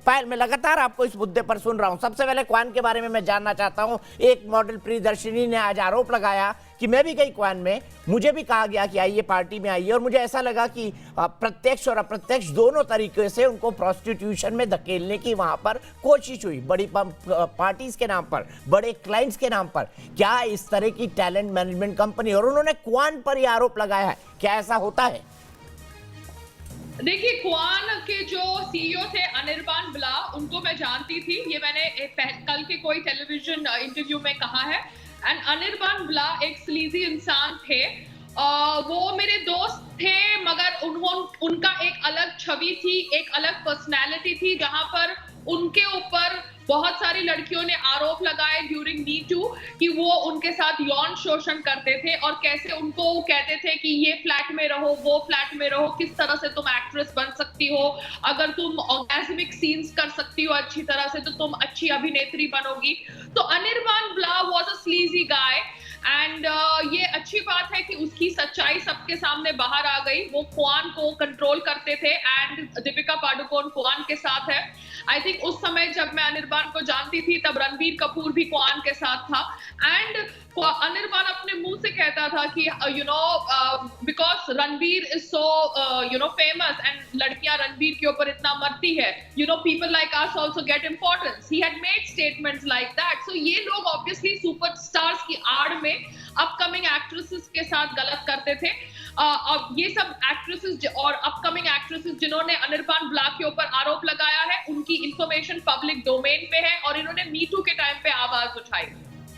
पायल, मैं लगातार आपको इस मुद्दे पर सुन रहा हूं। सबसे पहले क्वान के बारे में मैं जानना चाहता हूं। एक मॉडल प्रियदर्शिनी ने आज आरोप लगाया कि मैं भी गई क्वान में, मुझे भी कहा गया कि आइए पार्टी में आइए, और मुझे ऐसा लगा कि प्रत्यक्ष और अप्रत्यक्ष दोनों तरीके से उनको प्रोस्टिट्यूशन में धकेलने की वहां पर कोशिश हुई, बड़ी पार्टीज के नाम पर, बड़े क्लाइंट्स के नाम पर। क्या इस तरह की टैलेंट मैनेजमेंट कंपनी, और उन्होंने क्वान पर यह आरोप लगाया है, क्या ऐसा होता है? देखिए, क्वान के जो सीईओ थे अनिर्बान ब्ला, उनको मैं जानती थी, ये मैंने कल के कोई टेलीविजन इंटरव्यू में कहा है। एंड अनिर्बान ब्ला एक स्लीजी इंसान थे। वो मेरे दोस्त थे, मगर उनका एक अलग छवि थी, एक अलग पर्सनैलिटी थी, जहां पर उनके ऊपर बहुत सारी लड़कियों ने आरोप लगाए ड्यूरिंग मी टू कि वो उनके साथ यौन शोषण करते थे, और कैसे उनको कहते थे कि ये फ्लैट में रहो, वो फ्लैट में रहो, किस तरह से तुम एक्ट्रेस बन सकती हो, अगर तुम ऑर्गेस्मिक सीन्स कर सकती हो अच्छी तरह से तो तुम अच्छी अभिनेत्री बनोगी। तो अनिर्बान ब्ला was a sleazy guy, and ये अच्छी बात है कि उसकी सच्चाई सबके सामने बाहर आ गई। वो क्वान को कंट्रोल करते थे, एंड दीपिका पादुकोण क्वान के साथ है। आई थिंक उस समय जब मैं अनिर्बान को जानती थी तब रणबीर कपूर भी क्वान के साथ था, एंड अनिर्बान अपने मुंह से कहता था कि because Ranbir is so famous and लड़कियां रणबीर के ऊपर इतना मरती है, people like us also get importance. He had made statements like that. So ये लोग ऑब्वियसली सुपरस्टार्स की आड़ में अपकमिंग एक्ट्रेसेस के साथ गलत करते थे। अब ये सब एक्ट्रेसेस और अपकमिंग एक्ट्रेसेस जिन्होंने अनिर्बान ब्ला के ऊपर आरोप लगाया है, उनकी इंफॉर्मेशन पब्लिक डोमेन पे है, और इन्होंने मी टू के टाइम पे आवाज उठाई।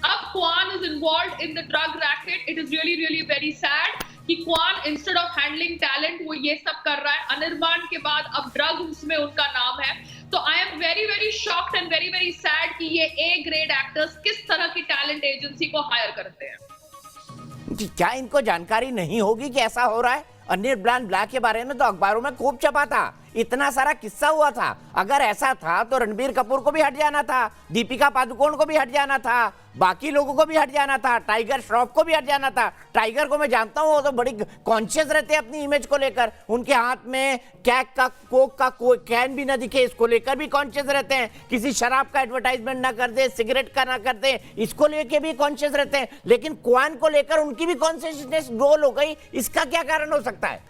अब Kwan is involved in the drug racket. It is really really very sad कि Kwan instead of handling talent वो ये सब कर रहा है। अनिर्बान के बाद अब ड्रग्स में उनका नाम है। तो I am very very shocked and very very sad कि ये ए ग्रेड एक्टर्स किस तरह की टैलेंट एजेंसी को हायर करते हैं। क्या इनको जानकारी नहीं होगी कि ऐसा हो रहा है? अनिर्बान ब्ला के बारे में तो अखबारों में खूब छपा था, इतना सारा किस्सा हुआ था। अगर ऐसा था तो रणबीर कपूर को भी हट जाना था, दीपिका पादुकोण को भी हट जाना था, बाकी लोगों को भी हट जाना था, टाइगर श्रॉफ को भी हट जाना था। टाइगर को मैं जानता हूँ, वो तो बड़ी कॉन्शियस रहते हैं अपनी इमेज को लेकर। उनके हाथ में कैक का कोक का कोई कैन भी ना दिखे, इसको लेकर भी कॉन्शियस रहते हैं। किसी शराब का एडवर्टाइजमेंट ना कर दे, सिगरेट का ना कर दे, इसको लेकर भी कॉन्शियस रहते हैं। लेकिन क्वान को लेकर उनकी भी कॉन्शियसनेस रोल हो गई, इसका क्या कारण हो सकता है?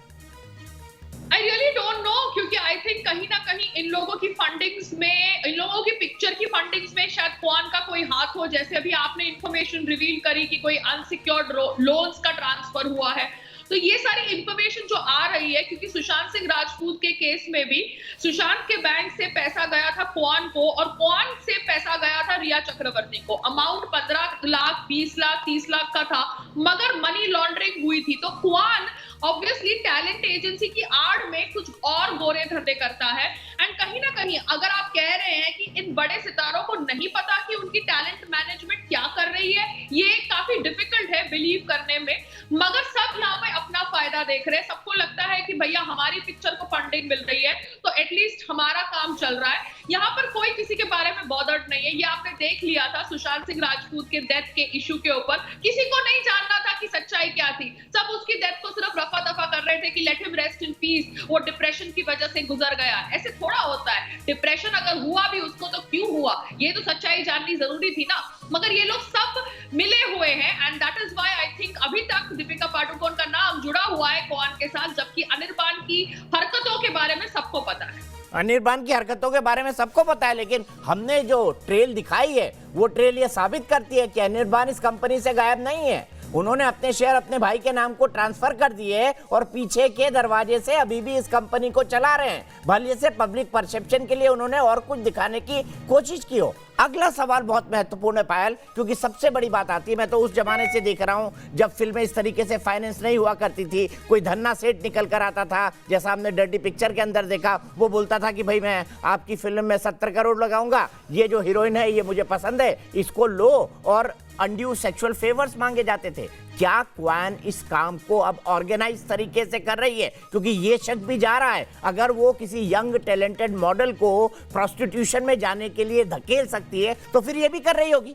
I really don't know, क्योंकि I think कहीं ना कहीं इन लोगों की फंडिंग्स में, इन लोगों की पिक्चर की फंडिंग्स में शायद क्वान का कोई हाथ हो। जैसे अभी आपने इंफॉर्मेशन रिवील करी कि कोई अनसिक्योर्ड लोन्स का ट्रांसफर हुआ है, तो ये सारी इंफॉर्मेशन जो आ रही है, क्योंकि सुशांत सिंह राजपूत के केस में भी सुशांत के बैंक से पैसा गया था क्वान को, और क्वान से पैसा गया था रिया चक्रवर्ती को। अमाउंट 15 लाख, 20 लाख, 30 लाख का था, मगर मनी लॉन्ड्रिंग हुई थी। तो क्वान ऑब्वियसली टैलेंट एजेंसी की आड़ में कुछ और गोरे धंधे करता है। एंड कहीं ना कहीं अगर आप कह रहे हैं कि इन बड़े सितारों को नहीं पता कि उनकी टैलेंट मैनेजमेंट क्या कर रही है, ये काफी डिफिकल्ट है बिलीव करने में। मगर सब यहाँ पे अपना फायदा देख रहे हैं। सबको लगता है कि भैया हमारी पिक्चर को फंडिंग मिल रही है तो एटलीस्ट हमारा काम चल रहा है। यहाँ पर कोई किसी के बारे में बॉदर्ड नहीं है। ये आपने देख लिया था सुशांत सिंह राजपूत के डेथ के इशू के ऊपर, किसी को नहीं जानना था कि सच्चाई क्या थी। सब उसकी डेथ को सिर्फ रफा दफा कर रहे थे कि let him rest in peace, वो डिप्रेशन की वजह से गुजर गया। ऐसे थोड़ा होता है, डिप्रेशन अगर हुआ भी उसको तो क्यों हुआ, ये तो सच्चाई जाननी जरूरी थी ना। मगर ये लोग सब मिले हुए हैं, and that is why I think अभी तक दीपिका पादुकोण का नाम जुड़ा हुआ है क्वान के साथ, जबकि अनिर्बान की हरकतों के बारे में सबको पता है। अनिर्बान की हरकतों के बारे में सबको पता है, लेकिन हमने जो ट्रेल दिखाई है वो ट्रेल ये साबित करती है कि अनिर्बान इस कंपनी से गायब नहीं है। उन्होंने अपने शेयर अपने भाई के नाम को ट्रांसफर कर दिए और पीछे के दरवाजे से अभी भी इस कंपनी को चला रहे हैं। भले से पब्लिक परसेप्शन के लिए उन्होंने और कुछ दिखाने की कोशिश की हो। अगला सवाल बहुत महत्वपूर्ण है पायल, क्योंकि सबसे बड़ी बात आती है, मैं तो उस जमाने से देख रहा हूं जब फिल्में इस तरीके से फाइनेंस नहीं हुआ करती थी। कोई धन्ना सेठ निकल कर आता था, जैसा हमने डर्टी पिक्चर के अंदर देखा, वो बोलता था कि भाई मैं आपकी फिल्म में 70 करोड़ लगाऊंगा, ये जो हीरोइन है ये मुझे पसंद है, इसको लो, और अनड्यू सेक्सुअल फेवर्स मांगे जाते थे। क्या क्वान इस काम को अब ऑर्गेनाइज तरीके से कर रही है? क्योंकि ये शक भी जा रहा है, अगर वो किसी यंग टैलेंटेड मॉडल को प्रोस्टिट्यूशन में जाने के लिए धकेल सकती है तो फिर ये भी कर रही होगी,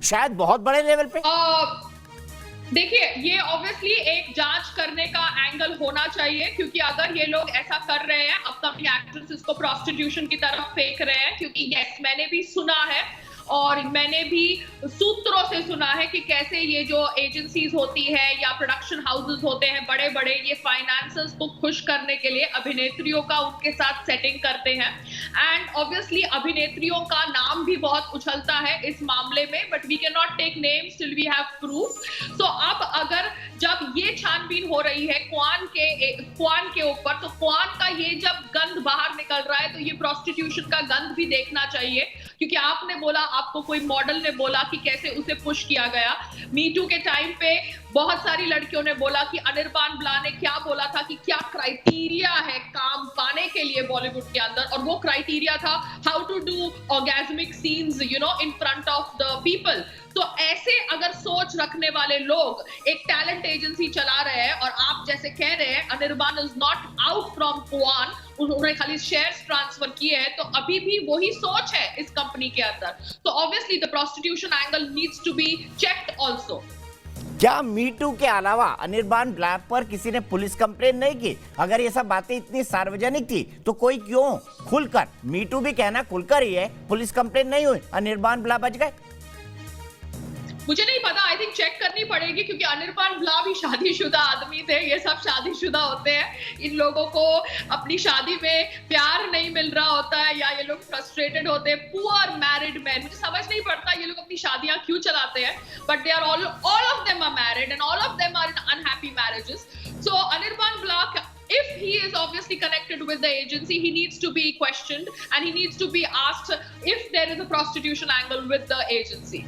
शायद बहुत बड़े लेवल पे। देखिए, ये ऑब्वियसली एक जांच करने का एंगल होना चाहिए, क्योंकि अगर ये लोग ऐसा कर रहे हैं, अपकमिंग एक्ट्रेसेस को प्रोस्टिट्यूशन की तरफ फेंक रहे हैं, क्योंकि यस, मैंने भी सुना है और मैंने भी सूत्रों से सुना है कि कैसे ये जो एजेंसीज होती है या प्रोडक्शन हाउसेस होते हैं बड़े बड़े, ये फाइनेंसर्स को खुश करने के लिए अभिनेत्रियों का उनके साथ सेटिंग करते हैं। एंड ऑब्वियसली अभिनेत्रियों का नाम भी बहुत उछलता है इस मामले में, but we can not take names till we have proof. So अब अगर जब ये छानबीन हो रही है क्वान के ऊपर, तो क्वान का ये जब गंध बाहर निकल रहा है, तो ये प्रोस्टिट्यूशन का गंध भी देखना चाहिए, क्योंकि आपने बोला, आपको कोई मॉडल ने बोला कि कैसे उसे पुश किया गया। मी टू के टाइम पे बहुत सारी लड़कियों ने बोला कि अनिर्बान ब्ला ने क्या बोला था कि क्या क्राइटेरिया है काम पाने के लिए बॉलीवुड के अंदर, और वो क्राइटेरिया था how to do orgasmic scenes in front of the people. तो ऐसे अगर सोच रखने वाले लोग एक टैलेंट एजेंसी चला रहे हैं, और आप जैसे कह रहे हैं Anirban is not out from क्वान, उन्होंने खाली शेयर्स ट्रांसफर किए हैं, तो अभी भी वही सोच है इस कंपनी के अंदर। तो obviously the prostitution angle needs to be checked also. क्या मी टू के अलावा अनिर्बान ब्ला पर किसी ने पुलिस कंप्लेन नहीं की? अगर ये सब बातें इतनी सार्वजनिक थी तो कोई क्यों खुलकर, मी टू भी कहना खुलकर ही है, पुलिस कंप्लेन नहीं हुई, अनिर्बान ब्ला बच गए? मुझे नहीं पता, आई थिंक चेक करनी पड़ेगी, क्योंकि अनिर्बान ब्ला भी शादीशुदा आदमी थे, ये सब शादीशुदा होते हैं। इन लोगों को अपनी शादी में प्यार नहीं मिल रहा होता है, या ये लोग फ्रस्ट्रेटेड होते हैं। पुअर मैरिड मैन, मुझे समझ नहीं पड़ता ये लोग अपनी शादियां क्यों चलाते हैं, but they are all of them are married and all of them are in unhappy marriages. So Anirban blah, if he is obviously connected with the agency, he needs to be questioned and he needs to be asked if there is a prostitution angle with the agency.